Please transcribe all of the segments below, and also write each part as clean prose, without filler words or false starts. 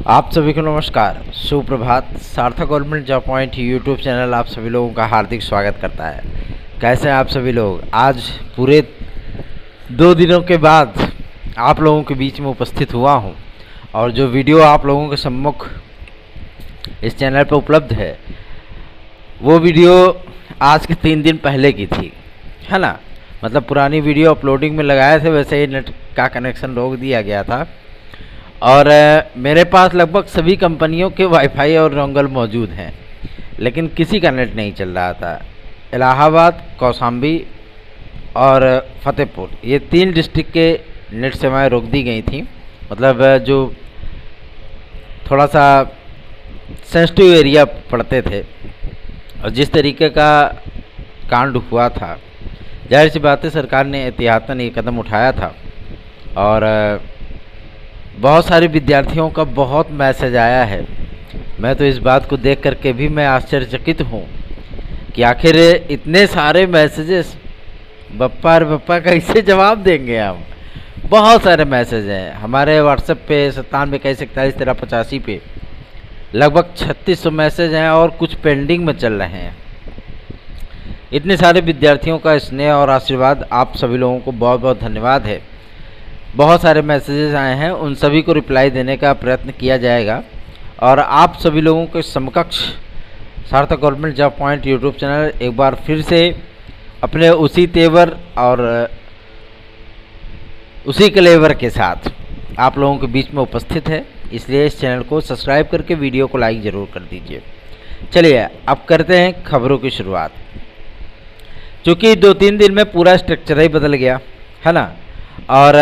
आप सभी को नमस्कार, सुप्रभात। सार्थक government job point YouTube channel आप सभी लोगों का हार्दिक स्वागत करता है। कैसे हैं आप सभी लोग? आज पूरे 2 दिनों के बाद आप लोगों के बीच में उपस्थित हुआ हूं और जो वीडियो आप लोगों के सम्मुख इस चैनल पर उपलब्ध है वो वीडियो आज के 3 दिन पहले की थी, है ना। मतलब पुरानी वीडियो अपलोडिंग में लगाए थे, वैसे ही नेट का कनेक्शन रोक दिया गया था और मेरे पास लगभग सभी कंपनियों के वाईफाई और डोंगल मौजूद हैं, लेकिन किसी का नेट नहीं चल रहा था। इलाहाबाद, कौशाम्बी और फतेहपुर, ये 3 डिस्ट्रिक्ट के नेट सेवाएं रोक दी गई थी। मतलब जो थोड़ा सा सेंसिटिव एरिया पड़ते थे और जिस तरीके का कांड हुआ था, जाहिर सी बात है सरकार ने एहतियातन ये कदम उठाया था और बहुत सारे विद्यार्थियों का बहुत मैसेज आया है। मैं तो इस बात को देख करके भी मैं आश्चर्यचकित हूँ कि आखिर इतने सारे मैसेजेस बप्पा कैसे जवाब देंगे हम। बहुत सारे मैसेज हैं हमारे व्हाट्सएप पे 9721411385 पे लगभग 3600 मैसेज हैं और कुछ पेंडिंग में चल रहे हैं। इतने सारे विद्यार्थियों का स्नेह और आशीर्वाद, आप सभी लोगों को बहुत बहुत धन्यवाद है। बहुत सारे मैसेजेस आए हैं, उन सभी को रिप्लाई देने का प्रयत्न किया जाएगा और आप सभी लोगों के समकक्ष सार्थक government job point YouTube channel एक बार फिर से अपने उसी तेवर और उसी कलेवर के साथ आप लोगों के बीच में उपस्थित है। इसलिए इस चैनल को सब्सक्राइब करके वीडियो को लाइक ज़रूर कर दीजिए। चलिए अब करते हैं खबरों की शुरुआत। चूँकि 2-3 दिन में पूरा स्ट्रक्चर ही बदल गया है ना, और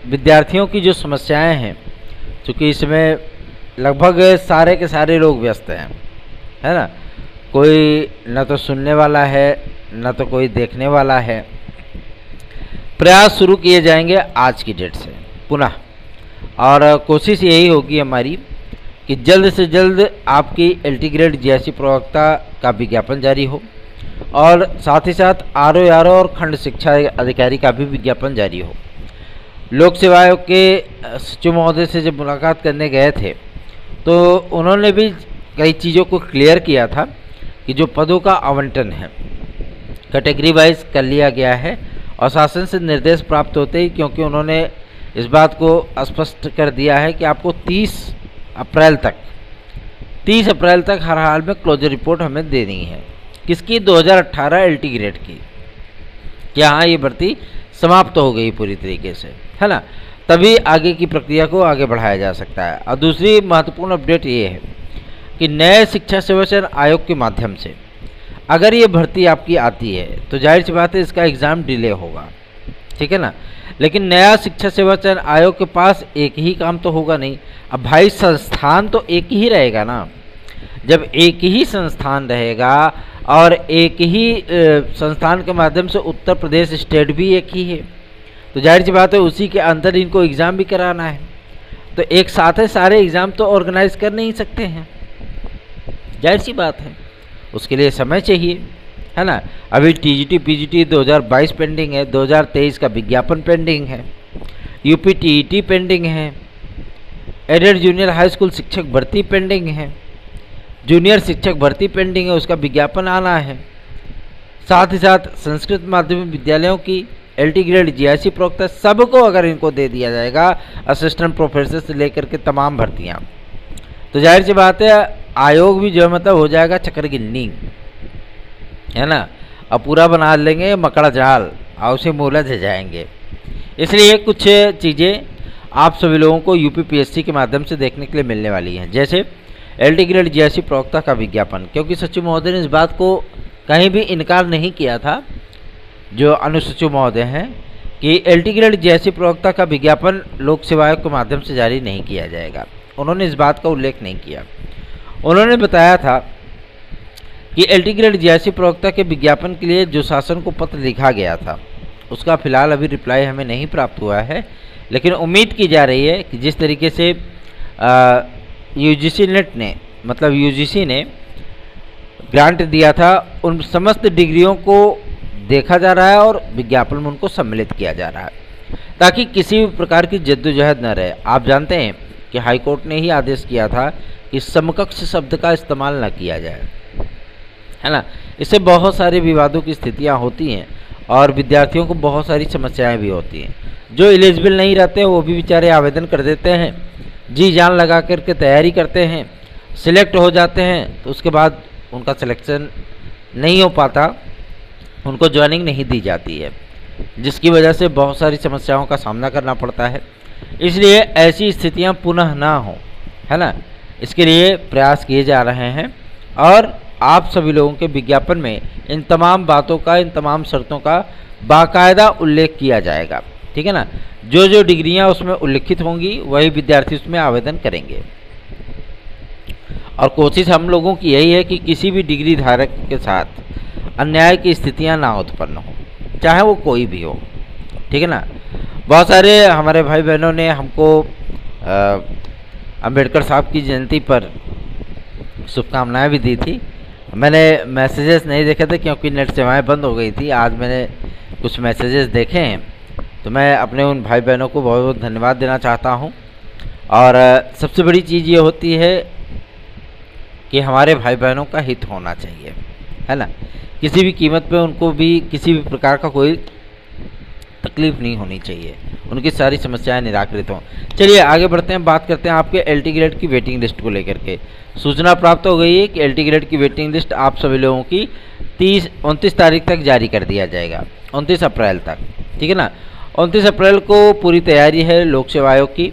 विद्यार्थियों की जो समस्याएं हैं, चूँकि इसमें लगभग सारे के सारे लोग व्यस्त हैं, है ना। कोई न तो सुनने वाला है न तो कोई देखने वाला है। प्रयास शुरू किए जाएंगे आज की डेट से पुनः, और कोशिश यही होगी हमारी कि जल्द से जल्द आपकी LT ग्रेड GIC प्रवक्ता का विज्ञापन जारी हो और साथ ही साथ RO और खंड शिक्षा अधिकारी का भी विज्ञापन जारी हो। लोक सेवा आयोग के सचिव महोदय से जब मुलाकात करने गए थे तो उन्होंने भी कई चीज़ों को क्लियर किया था कि जो पदों का आवंटन है कैटेगरी वाइज कर लिया गया है और शासन से निर्देश प्राप्त होते ही, क्योंकि उन्होंने इस बात को स्पष्ट कर दिया है कि आपको 30 अप्रैल तक हर हाल में क्लोजर रिपोर्ट हमें देनी है। किसकी? 2018 LT ग्रेड की। क्या हाँ, ये भर्ती समाप्त हो गई पूरी तरीके से, है ना। तभी आगे की प्रक्रिया को आगे बढ़ाया जा सकता है। और दूसरी महत्वपूर्ण अपडेट ये है कि नए शिक्षा सेवा चयन आयोग के माध्यम से अगर ये भर्ती आपकी आती है तो जाहिर सी बात है इसका एग्ज़ाम डिले होगा, ठीक है ना। लेकिन नया शिक्षा सेवा चयन आयोग के पास एक ही काम तो होगा नहीं। अब भाई संस्थान तो एक ही रहेगा ना। जब एक ही संस्थान रहेगा और एक ही संस्थान के माध्यम से उत्तर प्रदेश स्टेट भी एक ही है, तो जाहिर सी बात है उसी के अंदर इनको एग्ज़ाम भी कराना है। तो एक साथ है सारे एग्ज़ाम तो ऑर्गेनाइज कर नहीं सकते हैं, जाहिर सी बात है, उसके लिए समय चाहिए, है ना। अभी TGT PGT 2022 पेंडिंग है, 2023 का विज्ञापन पेंडिंग है, UP TET पेंडिंग है, एडेड जूनियर हाई स्कूल शिक्षक भर्ती पेंडिंग है, जूनियर शिक्षक भर्ती पेंडिंग है, उसका विज्ञापन आना है। साथ ही साथ संस्कृत माध्यमिक विद्यालयों की LT ग्रेड GIC प्रवक्ता सबको अगर इनको दे दिया जाएगा, असिस्टेंट प्रोफेसर से लेकर के तमाम भर्तियाँ, तो जाहिर सी बात है आयोग भी जो मतलब हो जाएगा चक्करगिन्नी, है ना। अब पूरा बना लेंगे मकड़ा जाल और उसे मुलझ जाएंगे। इसलिए कुछ चीज़ें आप सभी लोगों को UPPSC के माध्यम से देखने के लिए मिलने वाली हैं, जैसे LT ग्रेड GIC प्रवक्ता का विज्ञापन, क्योंकि सचिव महोदय ने इस बात को कहीं भी इनकार नहीं किया था, जो अनुसचिव महोदय हैं, कि LT ग्रेड GIC प्रवक्ता का विज्ञापन लोक सेवा आयोग के माध्यम से जारी नहीं किया जाएगा। उन्होंने इस बात का उल्लेख नहीं किया। उन्होंने बताया था कि LT ग्रेड GIC प्रवक्ता के विज्ञापन के लिए जो शासन को पत्र लिखा गया था उसका फ़िलहाल अभी रिप्लाई हमें नहीं प्राप्त हुआ है, लेकिन उम्मीद की जा रही है कि जिस तरीके से UGC नेट ने मतलब UGC ने ग्रांट दिया था उन समस्त डिग्रियों को देखा जा रहा है और विज्ञापन में उनको सम्मिलित किया जा रहा है, ताकि किसी भी प्रकार की जद्दोजहद न रहे। आप जानते हैं कि हाईकोर्ट ने ही आदेश किया था कि समकक्ष शब्द का इस्तेमाल न किया जाए, है ना। इससे बहुत सारे विवादों की स्थितियां होती हैं और विद्यार्थियों को बहुत सारी समस्याएं भी होती हैं। जो एलिजिबल नहीं रहते हैं वो भी बेचारे आवेदन कर देते हैं, जी जान लगा करके तैयारी करते हैं, सिलेक्ट हो जाते हैं, तो उसके बाद उनका सिलेक्शन नहीं हो पाता, उनको ज्वाइनिंग नहीं दी जाती है, जिसकी वजह से बहुत सारी समस्याओं का सामना करना पड़ता है। इसलिए ऐसी स्थितियां पुनः ना हो, है ना, इसके लिए प्रयास किए जा रहे हैं और आप सभी लोगों के विज्ञापन में इन तमाम बातों का, इन तमाम शर्तों का बाकायदा उल्लेख किया जाएगा, ठीक है ना। जो जो डिग्रियां उसमें उल्लिखित होंगी वही विद्यार्थी उसमें आवेदन करेंगे और कोशिश हम लोगों की यही है कि किसी भी डिग्री धारक के साथ अन्याय की स्थितियां ना उत्पन्न हो, चाहे वो कोई भी हो, ठीक है ना। बहुत सारे हमारे भाई बहनों ने हमको अंबेडकर साहब की जयंती पर शुभकामनाएं भी दी थी। मैंने मैसेजेस नहीं देखे थे क्योंकि नेट सेवाएं बंद हो गई थी। आज मैंने कुछ मैसेजेस देखे हैं, तो मैं अपने उन भाई बहनों को बहुत बहुत धन्यवाद देना चाहता हूं। और सबसे बड़ी चीज़ ये होती है कि हमारे भाई बहनों का हित होना चाहिए, है ना। किसी भी कीमत पे उनको भी किसी भी प्रकार का कोई तकलीफ नहीं होनी चाहिए, उनकी सारी समस्याएं निराकृत हों। चलिए आगे बढ़ते हैं, बात करते हैं आपके एलटी ग्रेड की वेटिंग लिस्ट को लेकर के। सूचना प्राप्त हो गई है कि एलटी ग्रेड की वेटिंग लिस्ट आप सभी लोगों की 29 तारीख तक जारी कर दिया जाएगा, 29 अप्रैल तक, ठीक है ना। 29 अप्रैल को पूरी तैयारी है लोक सेवा आयोग की,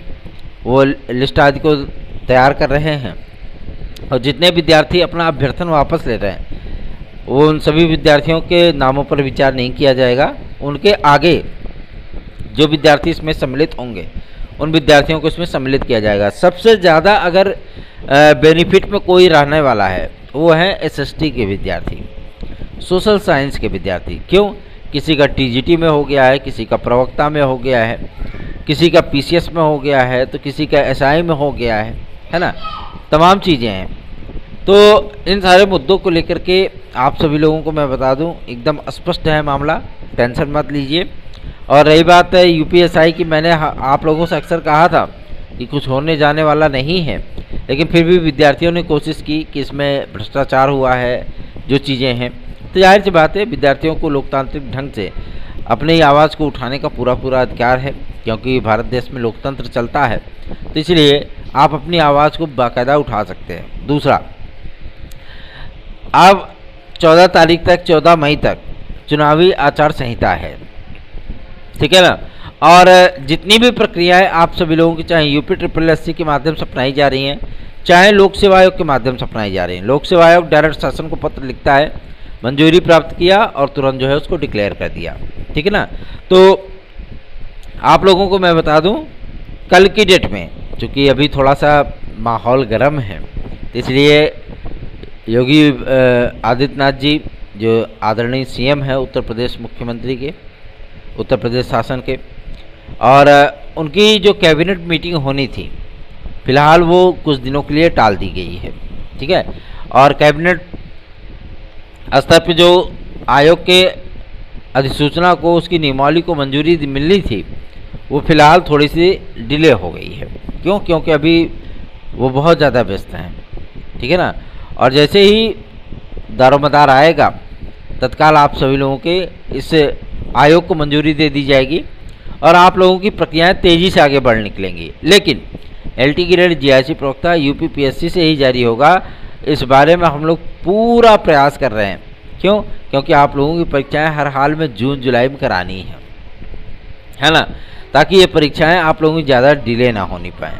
वो लिस्ट आदि को तैयार कर रहे हैं और जितने विद्यार्थी अपना अभ्यर्थन वापस ले रहे हैं वो उन सभी विद्यार्थियों के नामों पर विचार नहीं किया जाएगा। उनके आगे जो विद्यार्थी इसमें सम्मिलित होंगे उन विद्यार्थियों को इसमें सम्मिलित किया जाएगा। सबसे ज़्यादा अगर बेनिफिट में कोई रहने वाला है वो है एसएसटी के विद्यार्थी, सोशल साइंस के विद्यार्थी। क्यों? किसी का टीजीटी में हो गया है, किसी का प्रवक्ता में हो गया है, किसी का पीसीएस में हो गया है, तो किसी का एसआई में हो गया है ना, तमाम चीज़ें हैं। तो इन सारे मुद्दों को लेकर के आप सभी लोगों को मैं बता दूं एकदम स्पष्ट है मामला, टेंशन मत लीजिए। और रही बात है यूपीएसआई की, मैंने आप लोगों से अक्सर कहा था कि कुछ होने जाने वाला नहीं है, लेकिन फिर भी विद्यार्थियों ने कोशिश की कि इसमें भ्रष्टाचार हुआ है, जो चीज़ें हैं, तो जाहिर सी बात है विद्यार्थियों को लोकतांत्रिक ढंग से अपनी आवाज़ को उठाने का पूरा अधिकार है, क्योंकि भारत देश में लोकतंत्र चलता है, तो इसलिए आप अपनी आवाज़ को बाकायदा उठा सकते हैं। दूसरा, अब 14 तारीख तक, 14 मई तक चुनावी आचार संहिता है, ठीक है ना। और जितनी भी प्रक्रियाएं आप सभी लोगों की, चाहे यूपी SSSC के माध्यम से अपनाई जा रही हैं, चाहे लोक सेवा आयोग के माध्यम से अपनाई जा रही हैं। लोक सेवा आयोग डायरेक्ट शासन को पत्र लिखता है, मंजूरी प्राप्त किया और तुरंत जो है उसको डिक्लेयर कर दिया, ठीक है ना। तो आप लोगों को मैं बता दूं, कल की डेट में चूँकि अभी थोड़ा सा माहौल गर्म है, तो इसलिए योगी आदित्यनाथ जी जो आदरणीय सीएम है उत्तर प्रदेश मुख्यमंत्री के, उत्तर प्रदेश शासन के, और उनकी जो कैबिनेट मीटिंग होनी थी फिलहाल वो कुछ दिनों के लिए टाल दी गई है, ठीक है। और कैबिनेट स्तर पर जो आयोग के अधिसूचना को, उसकी नियमावली को मंजूरी मिलनी थी, वो फिलहाल थोड़ी सी डिले हो गई है। क्यों? क्योंकि अभी वो बहुत ज़्यादा व्यस्त हैं, ठीक है ना। और जैसे ही दारोमदार आएगा तत्काल आप सभी लोगों के इस आयोग को मंजूरी दे दी जाएगी और आप लोगों की प्रक्रियाएं तेज़ी से आगे बढ़ निकलेंगी। लेकिन एलटी ग्रेड जीआईसी प्रवक्ता यूपीपीएससी से ही जारी होगा, इस बारे में हम लोग पूरा प्रयास कर रहे हैं। क्यों? क्योंकि आप लोगों की परीक्षाएं हर हाल में जून जुलाई में करानी है ना, ताकि ये परीक्षाएं आप लोगों की ज़्यादा डिले ना होनी पाएँ।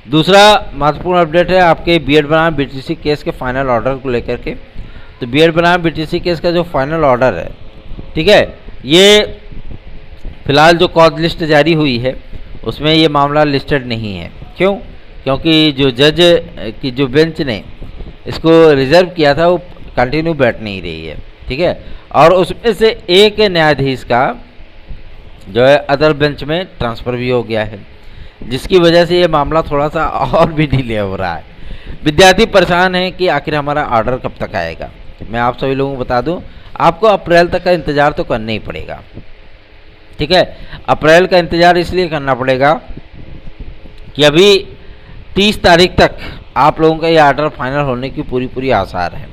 दूसरा महत्वपूर्ण अपडेट है आपके बीएड बनाम बीटीसी केस के फाइनल ऑर्डर को लेकर के। तो बीएड बनाम बीटीसी केस का जो फाइनल ऑर्डर है, ठीक है, ये फिलहाल जो कॉज लिस्ट जारी हुई है उसमें ये मामला लिस्टेड नहीं है। क्यों? क्योंकि जो जज की जो बेंच ने इसको रिजर्व किया था वो कंटिन्यू बैठ नहीं रही है, ठीक है। और उसमें से एक न्यायाधीश का जो है अदर बेंच में ट्रांसफ़र भी हो गया है, जिसकी वजह से ये मामला थोड़ा सा और भी डिले हो रहा है। विद्यार्थी परेशान हैं कि आखिर हमारा ऑर्डर कब तक आएगा। मैं आप सभी लोगों को बता दूं, आपको अप्रैल तक का इंतज़ार तो करना ही पड़ेगा, ठीक है। अप्रैल का इंतज़ार इसलिए करना पड़ेगा कि अभी 30 तारीख तक आप लोगों का ये ऑर्डर फाइनल होने की पूरी आसार है।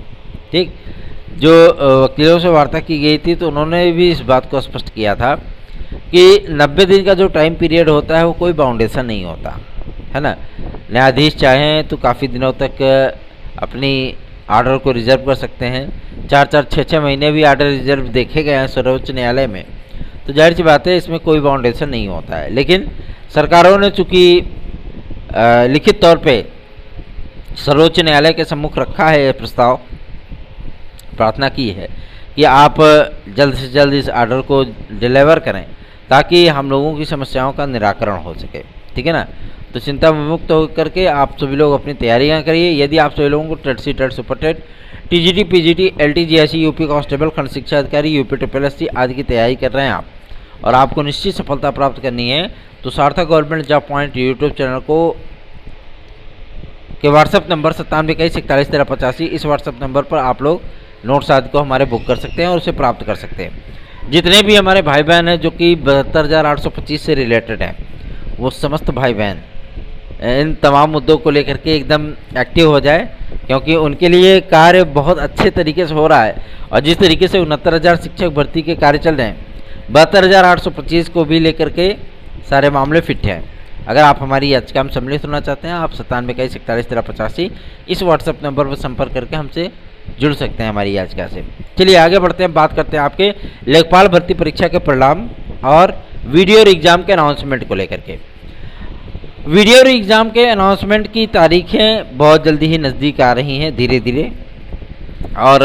ठीक, जो वकीलों से वार्ता की गई थी तो उन्होंने भी इस बात को स्पष्ट किया था कि 90 दिन का जो टाइम पीरियड होता है वो कोई बाउंडेशन नहीं होता है ना। न्यायाधीश चाहें तो काफ़ी दिनों तक अपनी ऑर्डर को रिजर्व कर सकते हैं। 4-4, 6-6 महीने भी ऑर्डर रिजर्व देखे गए हैं सर्वोच्च न्यायालय में, तो जाहिर सी बात है इसमें कोई बाउंडेशन नहीं होता है। लेकिन सरकारों ने चूँकि लिखित तौर पे सर्वोच्च न्यायालय के सम्मुख रखा है, प्रस्ताव प्रार्थना की है कि आप जल्द से जल्द इस ऑर्डर को डिलीवर करें ताकि हम लोगों की समस्याओं का निराकरण हो सके। ठीक है ना, तो चिंता विमुक्त होकर के आप सभी लोग अपनी तैयारियां करिए। यदि आप सभी लोगों को TET C, TET super TET, TGT, PGT, LT, GSC, UP constable, खंड शिक्षा अधिकारी, यूपी ट्रिपल आदि की तैयारी कर रहे हैं आप और आपको निश्चित सफलता प्राप्त करनी है, तो सार्थक government job point YouTube channel को के व्हाट्सअप नंबर 9721411385, इस व्हाट्सअप नंबर पर आप लोग नोट्स आदि को हमारे बुक कर सकते हैं और उसे प्राप्त कर सकते हैं। जितने भी हमारे भाई बहन हैं जो कि 72,825 से रिलेटेड हैं, वो समस्त भाई बहन इन तमाम मुद्दों को लेकर के एकदम एक्टिव हो जाए, क्योंकि उनके लिए कार्य बहुत अच्छे तरीके से हो रहा है। और जिस तरीके से 69,000 शिक्षक भर्ती के कार्य चल रहे हैं, 72,825 को भी लेकर के सारे मामले फिट हैं। अगर आप हमारी याचिका में सम्मिलित होना चाहते हैं, आप 9721411385 इस व्हाट्सएप नंबर पर संपर्क करके हमसे जुड़ सकते हैं हमारी याचिका से। चलिए आगे बढ़ते हैं, बात करते हैं आपके लेखपाल भर्ती परीक्षा के परिणाम और वीडियो एग्जाम के अनाउंसमेंट को लेकर के। वीडियो एग्जाम के अनाउंसमेंट की तारीखें बहुत जल्दी ही नज़दीक आ रही हैं धीरे धीरे, और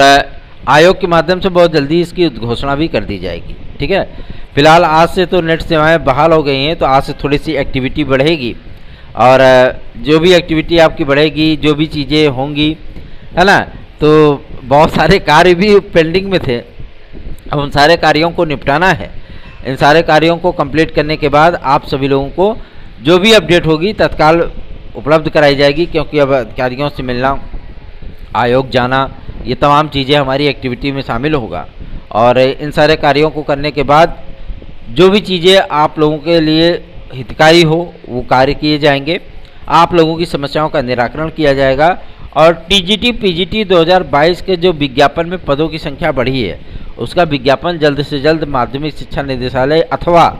आयोग के माध्यम से बहुत जल्दी इसकी घोषणा भी कर दी जाएगी। ठीक है, फिलहाल आज से तो नेट सेवाएं बहाल हो गई हैं, तो आज से थोड़ी सी एक्टिविटी बढ़ेगी और जो भी एक्टिविटी आपकी बढ़ेगी, जो भी चीज़ें होंगी, है ना, तो बहुत सारे कार्य भी पेंडिंग में थे। अब उन सारे कार्यों को निपटाना है। इन सारे कार्यों को कंप्लीट करने के बाद आप सभी लोगों को जो भी अपडेट होगी तत्काल उपलब्ध कराई जाएगी, क्योंकि अब अधिकारियों से मिलना, आयोग जाना, ये तमाम चीज़ें हमारी एक्टिविटी में शामिल होगा। और इन सारे कार्यों को करने के बाद जो भी चीज़ें आप लोगों के लिए हितकारी हो वो कार्य किए जाएंगे, आप लोगों की समस्याओं का निराकरण किया जाएगा। और टीजीटी पीजीटी 2022 के जो विज्ञापन में पदों की संख्या बढ़ी है, उसका विज्ञापन जल्द से जल्द माध्यमिक शिक्षा निदेशालय अथवा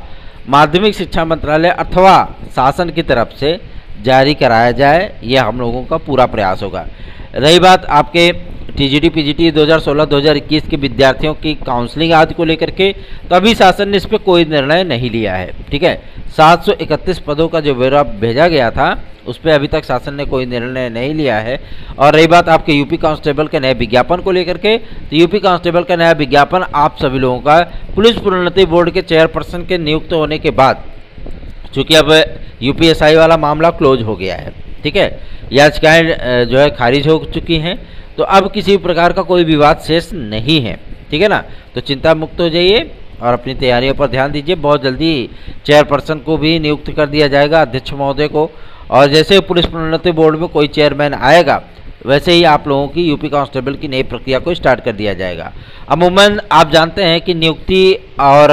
माध्यमिक शिक्षा मंत्रालय अथवा शासन की तरफ से जारी कराया जाए, यह हम लोगों का पूरा प्रयास होगा। रही बात आपके टीजीटी पीजीटी 2016-2021 के विद्यार्थियों की काउंसलिंग आदि को लेकर के, तो अभी शासन ने इस पर कोई निर्णय नहीं लिया है। ठीक है, 731 पदों का जो ब्यौरा भेजा गया था उस पर अभी तक शासन ने कोई निर्णय नहीं लिया है। और रही बात आपके यूपी कांस्टेबल के नए विज्ञापन को लेकर के, तो यूपी कांस्टेबल का नया विज्ञापन आप सभी लोगों का पुलिस प्रोन्नति बोर्ड के चेयरपर्सन के नियुक्त होने के बाद, चूँकि अब यूपीएसआई वाला मामला क्लोज हो गया है, ठीक है, याचिकाएँ जो है खारिज हो चुकी हैं, तो अब किसी प्रकार का कोई विवाद शेष नहीं है। ठीक है ना, तो चिंता मुक्त हो जाइए और अपनी तैयारियों पर ध्यान दीजिए। बहुत जल्दी चेयरपर्सन को भी नियुक्त कर दिया जाएगा, अध्यक्ष महोदय को, और जैसे पुलिस प्रोन्नति बोर्ड में कोई चेयरमैन आएगा वैसे ही आप लोगों की यूपी कांस्टेबल की नई प्रक्रिया को स्टार्ट कर दिया जाएगा। अमूमन आप जानते हैं कि नियुक्ति और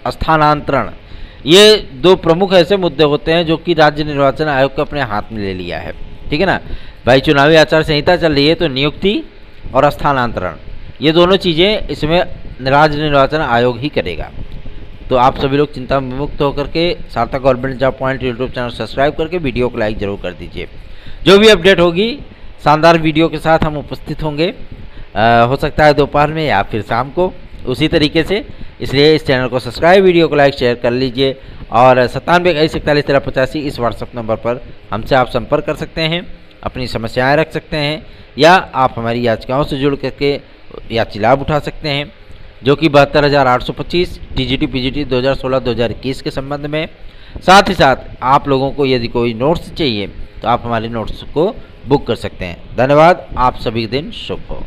स्थानांतरण, ये दो प्रमुख ऐसे मुद्दे होते हैं जो कि राज्य निर्वाचन आयोग को अपने हाथ में ले लिया है। ठीक है ना भाई, चुनावी आचार संहिता चल रही है, तो नियुक्ति और स्थानांतरण ये दोनों चीज़ें इसमें राज्य निर्वाचन आयोग ही करेगा। तो आप सभी लोग चिंता मुक्त होकर के सार्थक government job point YouTube channel subscribe करके वीडियो को लाइक जरूर कर दीजिए। जो भी अपडेट होगी शानदार वीडियो के साथ हम उपस्थित होंगे, हो सकता है दोपहर में या फिर शाम को उसी तरीके से। इसलिए इस चैनल को सब्सक्राइब, वीडियो को लाइक शेयर कर लीजिए और 9721411385 इस व्हाट्सएप नंबर पर हमसे आप संपर्क कर सकते हैं, अपनी समस्याएं रख सकते हैं, या आप हमारी याचिकाओं से जुड़ करके याची लाभ उठा सकते हैं, जो कि 72,825 टीजीटी पीजीटी 2016-2021 के संबंध में। साथ ही साथ आप लोगों को यदि कोई नोट्स चाहिए तो आप हमारे नोट्स को बुक कर सकते हैं। धन्यवाद, आप सभी दिन शुभ हो।